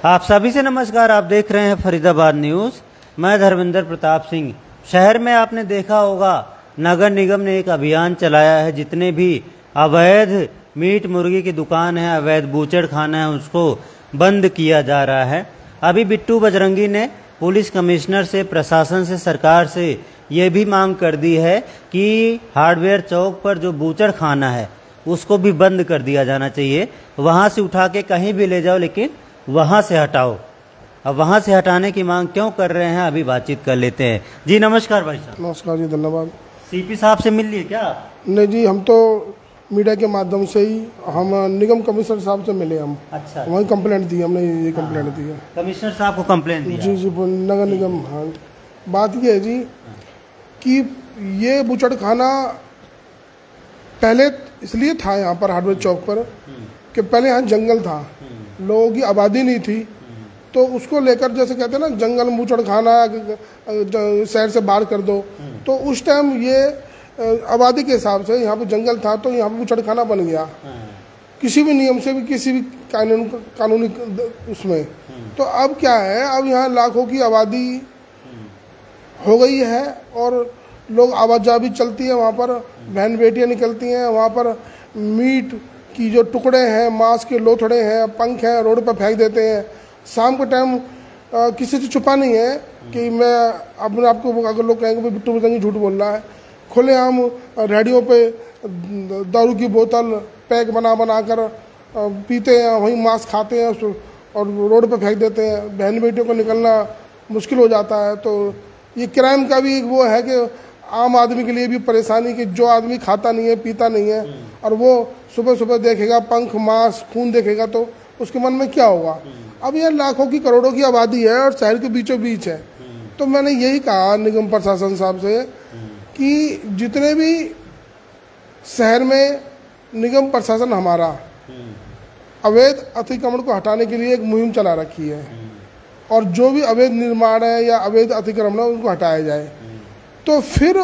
आप सभी से नमस्कार। आप देख रहे हैं फरीदाबाद न्यूज़। मैं धर्मेंद्र प्रताप सिंह। शहर में आपने देखा होगा नगर निगम ने एक अभियान चलाया है। जितने भी अवैध मीट मुर्गी की दुकान है, अवैध बूचड़ खाना है, उसको बंद किया जा रहा है। अभी बिट्टू बजरंगी ने पुलिस कमिश्नर से, प्रशासन से, सरकार से ये भी मांग कर दी है कि हार्डवेयर चौक पर जो बूचड़ खाना है उसको भी बंद कर दिया जाना चाहिए। वहाँ से उठा के कहीं भी ले जाओ, लेकिन वहाँ से हटाओ। अब वहाँ से हटाने की मांग क्यों कर रहे हैं, अभी बातचीत कर लेते हैं। जी नमस्कार भाई साहब। नमस्कार जी, धन्यवाद। सीपी साहब से मिल लिए क्या? नहीं जी, हम तो मीडिया के माध्यम से ही हम निगम कमिश्नर साहब से मिले। हम अच्छा, वहीं कंप्लेंट दी, हमने ये कंप्लेंट दी है। कमिश्नर साहब को कंप्लेंट दी? जी जी, नगर निगम। हाँ, बात ये है जी कि ये बूचड़ खाना पहले इसलिए था यहाँ पर हार्डवेयर चौक पर कि पहले यहाँ जंगल था, लोगों की आबादी नहीं थी, तो उसको लेकर जैसे कहते हैं ना जंगल में बूचड़ खाना शहर से बाहर कर दो, तो उस टाइम ये आबादी के हिसाब से यहाँ पे जंगल था, तो यहाँ पे बूचड़ खाना बन गया किसी भी नियम से भी, किसी भी कानूनी उसमें। तो अब क्या है, अब यहाँ लाखों की आबादी हो गई है और लोग आवाजाही चलती है, वहाँ पर बहन बेटियाँ निकलती हैं, वहाँ पर मीट की जो टुकड़े हैं, मांस के लोथड़े हैं, पंख हैं, रोड पर फेंक देते हैं। शाम के टाइम किसी से छुपा नहीं है कि मैं अपने आप को, अगर लोग कहेंगे बिट्टू बजरंगी झूठ बोल रहा है, खुलेआम रेडियो पे दारू की बोतल पैक बना कर पीते हैं, वहीं मांस खाते हैं और रोड पे फेंक देते हैं। बहन बेटियों को निकलना मुश्किल हो जाता है। तो ये क्राइम का भी एक वो है कि आम आदमी के लिए भी परेशानी कि जो आदमी खाता नहीं है, पीता नहीं है, और वो सुबह सुबह देखेगा पंख, मांस, खून देखेगा तो उसके मन में क्या होगा। अब ये लाखों की, करोड़ों की आबादी है और शहर के बीचों बीच है। तो मैंने यही कहा निगम प्रशासन साहब से कि जितने भी शहर में निगम प्रशासन हमारा अवैध अतिक्रमण को हटाने के लिए एक मुहिम चला रखी है, और जो भी अवैध निर्माण है या अवैध अतिक्रमण है उनको हटाया जाए। तो फिर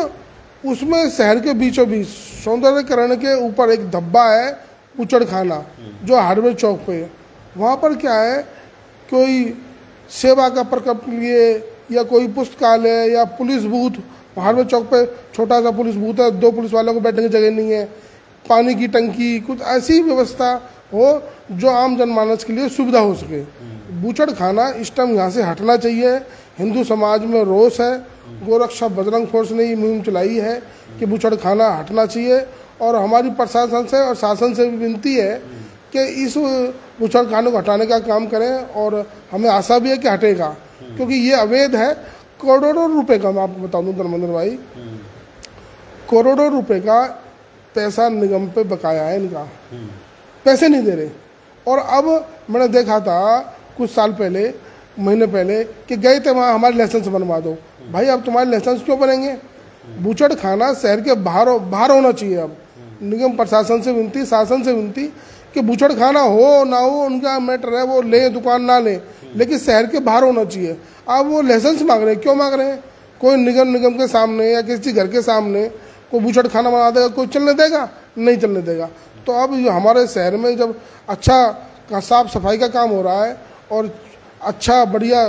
उसमें शहर के बीचों बीच सौंदर्यकरण के ऊपर एक धब्बा है बूचड़ खाना, जो हार्डवेयर चौक पे है। वहाँ पर क्या है, कोई सेवा का प्रकल्प के लिए या कोई पुस्तकालय या पुलिस बूथ, हार्डवेयर चौक पे छोटा सा पुलिस बूथ है, 2 पुलिस वालों को बैठने की जगह नहीं है, पानी की टंकी, कुछ ऐसी व्यवस्था हो जो आम जनमानस के लिए सुविधा हो सके। बूचड़ खाना इस टाइम यहाँ से हटना चाहिए। हिंदू समाज में रोष है, गोरक्षा बजरंग फोर्स ने ये मुहिम चलाई है कि बूचड़ खाना हटना चाहिए, और हमारी प्रशासन से और शासन से भी विनती है कि इस बूचड़ खाने को हटाने का काम करें, और हमें आशा भी है कि हटेगा, क्योंकि ये अवैध है। करोड़ों रुपए का, मैं आपको बता दूं धर्मेंद्र भाई, करोड़ों रुपए का पैसा निगम पे बकाया है, इनका पैसे नहीं दे रहे। और अब मैंने देखा था कुछ साल पहले, महीने पहले, कि गए थे वहाँ, हमारे लाइसेंस बनवा दो। भाई अब तुम्हारे लाइसेंस क्यों बनेंगे? बूचड़ खाना शहर के बाहर होना चाहिए। अब निगम प्रशासन से विनती, शासन से विनती कि बूचड़ खाना हो ना हो उनका मैटर है, वो ले दुकान ना ले, लेकिन शहर के बाहर होना चाहिए। अब वो लाइसेंस मांग रहे हैं, क्यों मांग रहे हैं? कोई निगम के सामने या किसी घर के सामने कोई बूचड़ खाना बना देगा, कोई चलने देगा? नहीं चलने देगा। तो अब हमारे शहर में जब अच्छा साफ सफाई का काम हो रहा है और अच्छा बढ़िया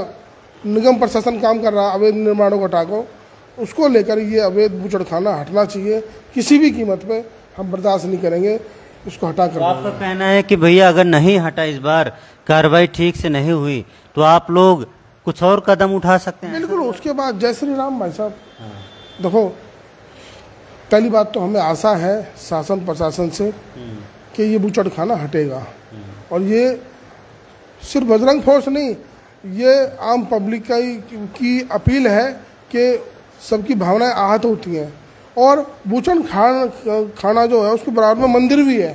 निगम प्रशासन काम कर रहा है अवैध निर्माणों को हटाकर, उसको लेकर ये अवैध बूचड़ खाना हटना चाहिए। किसी भी कीमत पे हम बर्दाश्त नहीं करेंगे, इसको हटा कर। तो आपका कहना है कि भैया अगर नहीं हटा, इस बार कार्रवाई ठीक से नहीं हुई, तो आप लोग कुछ और कदम उठा सकते हैं? बिल्कुल। उसके बाद जय श्री राम भाई साहब। देखो, पहली बात तो हमें आशा है शासन प्रशासन से कि ये बूचड़ खाना हटेगा, और ये सिर्फ बजरंग फोर्स नहीं, ये आम पब्लिक की अपील है कि सबकी भावनाएं आहत होती हैं। और बूचड़ खाना जो है उसके बराबर में मंदिर भी है।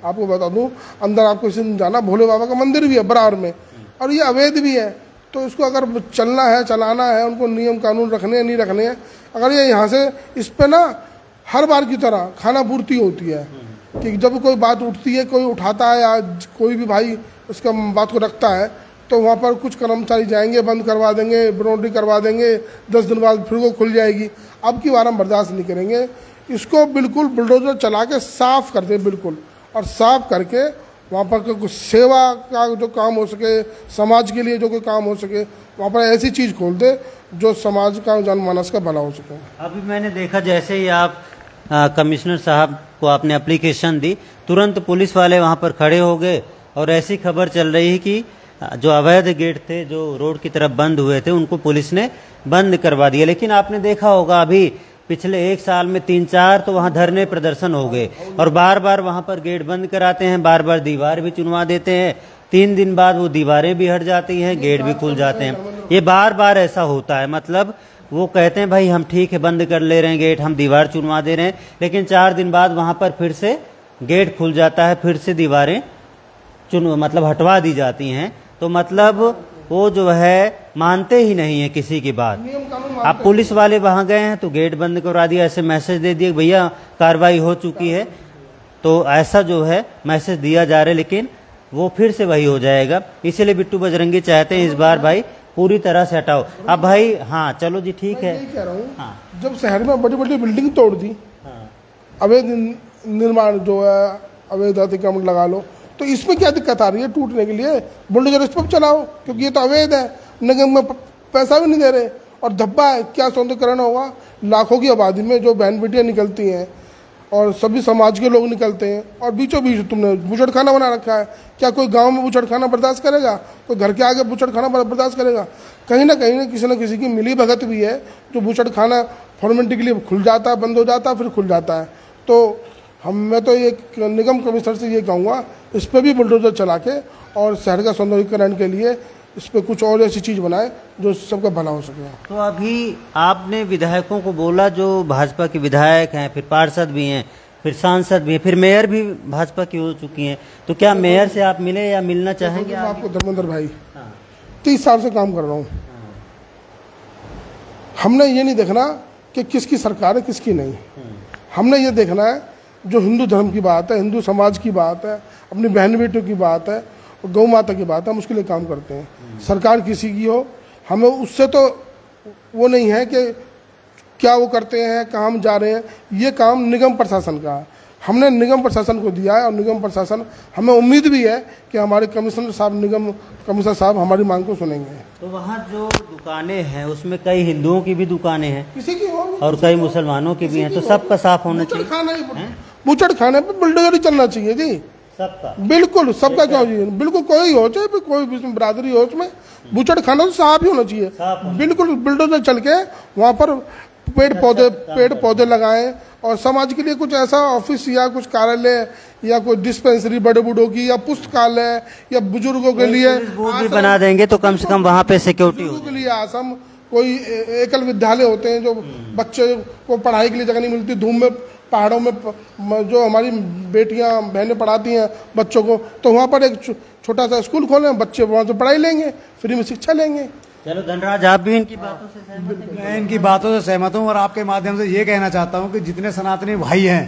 आपको बता दूं, अंदर आपको किसी दिन जाना, भोले बाबा का मंदिर भी है बराबर में, और ये अवैध भी है। तो इसको अगर चलना है, चलाना है, उनको नियम कानून रखने हैं, नहीं रखने हैं, अगर ये यहाँ से इस पर ना हर बार की तरह खाना पूर्ति होती है कि जब कोई बात उठती है, कोई उठाता है या कोई भी भाई उसका बात को रखता है, तो वहाँ पर कुछ कर्मचारी जाएंगे, बंद करवा देंगे, बनोटी करवा देंगे, 10 दिन बाद फिर वो खुल जाएगी। अब की बार हम बर्दाश्त नहीं करेंगे। इसको बिल्कुल बुलडोजर चला के साफ कर दे बिल्कुल, और साफ करके वहाँ पर कुछ सेवा का जो काम हो सके, समाज के लिए जो कोई काम हो सके, वहाँ पर ऐसी चीज़ खोल दे जो समाज का जनमानस का भला हो सके। अभी मैंने देखा जैसे ही आप कमिश्नर साहब को आपने एप्लीकेशन दी, तुरंत पुलिस वाले वहाँ पर खड़े हो गए और ऐसी खबर चल रही है कि जो अवैध गेट थे जो रोड की तरफ बंद हुए थे उनको पुलिस ने बंद करवा दिया। लेकिन आपने देखा होगा अभी पिछले 1 साल में 3-4 तो वहाँ धरने प्रदर्शन हो गए और बार बार वहाँ पर गेट बंद कराते हैं, बार बार दीवार भी चुनवा देते हैं। 3 दिन बाद वो दीवारें भी हट जाती हैं, गेट भी खुल जाते हैं। ये बार बार ऐसा होता है। मतलब वो कहते हैं भाई हम ठीक है बंद कर ले रहे हैं गेट, हम दीवार चुनवा दे रहे हैं, लेकिन 4 दिन बाद वहाँ पर फिर से गेट खुल जाता है, फिर से दीवारें मतलब हटवा दी जाती हैं। तो मतलब वो जो है मानते ही नहीं है किसी की बात। अब पुलिस वाले वहां गए हैं तो गेट बंद करवा दिया, ऐसे मैसेज दे दिए भैया कार्रवाई हो चुकी है, तो ऐसा जो है मैसेज दिया जा रहा है, लेकिन वो फिर से वही हो जाएगा। इसीलिए बिट्टू बजरंगी चाहते हैं इस बार भाई पूरी तरह से हटाओ। अब भाई हाँ चलो जी ठीक है, कह रहा हूँ हाँ। जब शहर में बड़ी बड़ी बिल्डिंग तोड़ दी, हाँ। अवैध निर्माण जो है, अवैध अतिक्रमण लगा लो, तो इसमें क्या दिक्कत आ रही है टूटने के लिए? बुलडोजर इस पर चलाओ, क्योंकि ये तो अवैध है, निगम में पैसा भी नहीं दे रहे और धब्बा है। क्या सौंदर्यकरण होगा? लाखों की आबादी में जो बहन बेटियाँ निकलती हैं और सभी समाज के लोग निकलते हैं और बीचों बीच तुमने बूचड़खाना बना रखा है। क्या कोई गांव में बूचड़खाना बर्दाश्त करेगा? कोई घर के आगे बूचड़खाना बर्दाश्त करेगा? कहीं ना किसी न किसी की मिली भगत भी है जो बूचड़खाना फॉर्मेलिटी के लिए खुल जाता है, बंद हो जाता है, फिर खुल जाता है। तो मैं तो ये निगम कमिश्नर से ये कहूँगा इस पर भी बुलडोजर चला के और शहर का सौंदर्यीकरण के लिए इस पर कुछ और ऐसी चीज़ बनाए जो सबका भला हो सके। तो अभी आपने विधायकों को बोला जो भाजपा के विधायक हैं, फिर पार्षद भी हैं, फिर सांसद भी हैं, फिर मेयर भी भाजपा की हो चुकी हैं, तो क्या मेयर से आप मिले या मिलना चाहेंगे? आपको धर्मेंद्र भाई 30 साल से काम कर रहा हूँ, हमने ये नहीं देखना कि किसकी सरकार है किसकी नहीं। हमने ये देखना है जो हिंदू धर्म की बात है, हिंदू समाज की बात है, अपनी बहन बेटियों की बात है और गौ माता की बात है, हम उसके लिए काम करते हैं। सरकार किसी की हो, हमें उससे तो वो नहीं है कि क्या वो करते हैं, कहाँ हम जा रहे हैं। ये काम निगम प्रशासन का है, हमने निगम प्रशासन को दिया है और निगम प्रशासन, हमें उम्मीद भी है कि हमारे कमिश्नर साहब, निगम कमिश्नर साहब हमारी मांग को सुनेंगे। तो वहाँ जो दुकानें हैं उसमें कई हिंदुओं की भी दुकानें हैं, किसी की हो और कई मुसलमानों की भी हैं, तो सबका साफ होना चाहिए। बूचड़ खाने पर बुलडोजर ही चलना चाहिए जी, सबका, बिल्कुल सबका। क्यों जी? बिल्कुल कोई हो चाहे कोई भी बरादरी हो, उसमें बूचड़ खाना तो साफ ही होना चाहिए, बिल्कुल। बुलडोजर चल के वहाँ पर पेड़ पौधे लगाएं और समाज के लिए कुछ ऐसा ऑफिस या कुछ कार्यालय या कोई डिस्पेंसरी बड़े बूढ़ों की या पुस्तकालय या बुजुर्गों के लिए भी बना देंगे तो कम से कम वहाँ पे सिक्योरिटी के लिए आश्रम, कोई एकल विद्यालय होते हैं जो बच्चे को पढ़ाई के लिए जगह नहीं मिलती, धूम में पहाड़ों में जो हमारी बेटियां बहनें पढ़ाती हैं बच्चों को, तो वहाँ पर एक छोटा सा स्कूल खोलें, बच्चे वहाँ से पढ़ाई लेंगे, फ्री में शिक्षा लेंगे। चलो धनराज, आप भी इनकी बातों से सहमत हैं? मैं इनकी बातों से सहमत हूँ और आपके माध्यम से ये कहना चाहता हूँ कि जितने सनातनी भाई हैं,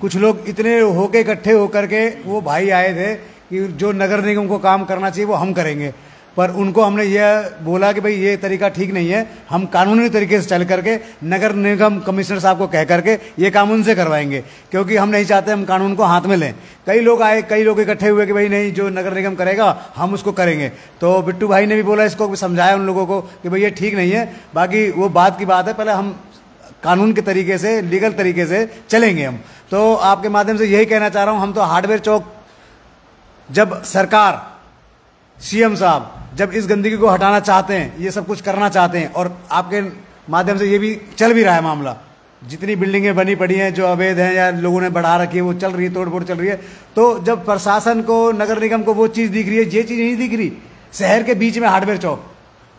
कुछ लोग इतने होके इकट्ठे होकर के वो भाई आए थे कि जो नगर निगम को काम करना चाहिए वो हम करेंगे, पर उनको हमने ये बोला कि भाई ये तरीका ठीक नहीं है, हम कानूनी तरीके से चल करके नगर निगम कमिश्नर साहब को कह करके ये काम उनसे करवाएंगे, क्योंकि हम नहीं चाहते हम कानून को हाथ में लें। कई लोग आए, कई लोग इकट्ठे हुए कि भाई नहीं, जो नगर निगम करेगा हम उसको करेंगे। तो बिट्टू भाई ने भी बोला, इसको भी समझाया उन लोगों को कि भाई ये ठीक नहीं है। बाकी वो बात की बात है, पहले हम कानून के तरीके से, लीगल तरीके से चलेंगे हम। तो आपके माध्यम से यही कहना चाह रहा हूँ, हम तो हार्डवेयर चौक, जब सरकार, सीएम साहब जब इस गंदगी को हटाना चाहते हैं, ये सब कुछ करना चाहते हैं, और आपके माध्यम से ये भी चल भी रहा है मामला, जितनी बिल्डिंगें बनी पड़ी हैं जो अवैध हैं या लोगों ने बढ़ा रखी है वो चल रही है, तोड़फोड़ चल रही है, तो जब प्रशासन को, नगर निगम को वो चीज़ दिख रही है, ये चीज़ नहीं दिख रही। शहर के बीच में हार्डवेयर चौक,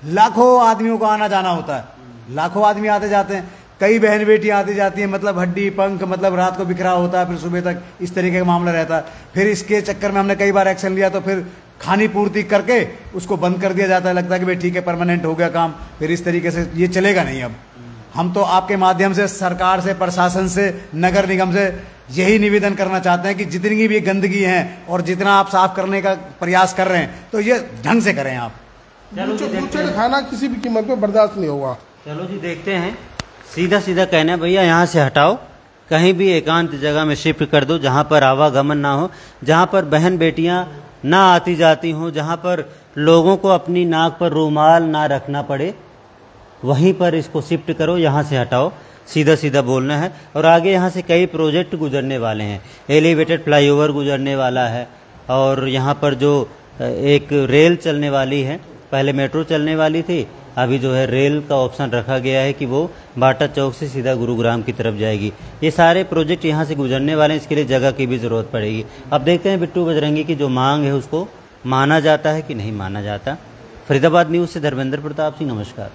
लाखों आदमियों को आना जाना होता है, लाखों आदमी आते जाते हैं, कई बहन बेटियां आती जाती हैं, मतलब हड्डी पंख, मतलब रात को बिखरा होता है, फिर सुबह तक इस तरीके का मामला रहता है। फिर इसके चक्कर में हमने कई बार एक्शन लिया, तो फिर खानी पूर्ति करके उसको बंद कर दिया जाता है, लगता है कि भाई ठीक है परमानेंट हो गया काम, फिर इस तरीके से ये चलेगा नहीं। अब हम तो आपके माध्यम से सरकार से, प्रशासन से, नगर निगम से यही निवेदन करना चाहते हैं कि जितनी भी गंदगी है और जितना आप साफ करने का प्रयास कर रहे हैं, तो ये ढंग से करें आप। बूचड़ खाना किसी भी कीमत पे बर्दाश्त नहीं होगा। चलो जी देखते हैं, सीधा सीधा कहना है भैया यहाँ से हटाओ, कहीं भी एकांत जगह में शिफ्ट कर दो, जहाँ पर आवागमन ना हो, जहाँ पर बहन बेटियाँ ना आती जाती हों, जहाँ पर लोगों को अपनी नाक पर रूमाल ना रखना पड़े, वहीं पर इसको शिफ्ट करो, यहाँ से हटाओ, सीधा सीधा बोलना है। और आगे यहाँ से कई प्रोजेक्ट गुजरने वाले हैं, एलिवेटेड फ्लाईओवर गुजरने वाला है, और यहाँ पर जो एक रेल चलने वाली है, पहले मेट्रो चलने वाली थी, अभी जो है रेल का ऑप्शन रखा गया है कि वो बाटा चौक से सीधा गुरुग्राम की तरफ जाएगी। ये सारे प्रोजेक्ट यहाँ से गुजरने वाले हैं, इसके लिए जगह की भी ज़रूरत पड़ेगी। अब देखते हैं बिट्टू बजरंगी की जो मांग है उसको माना जाता है कि नहीं माना जाता। फरीदाबाद न्यूज़ से धर्मेंद्र प्रताप सिंह, नमस्कार।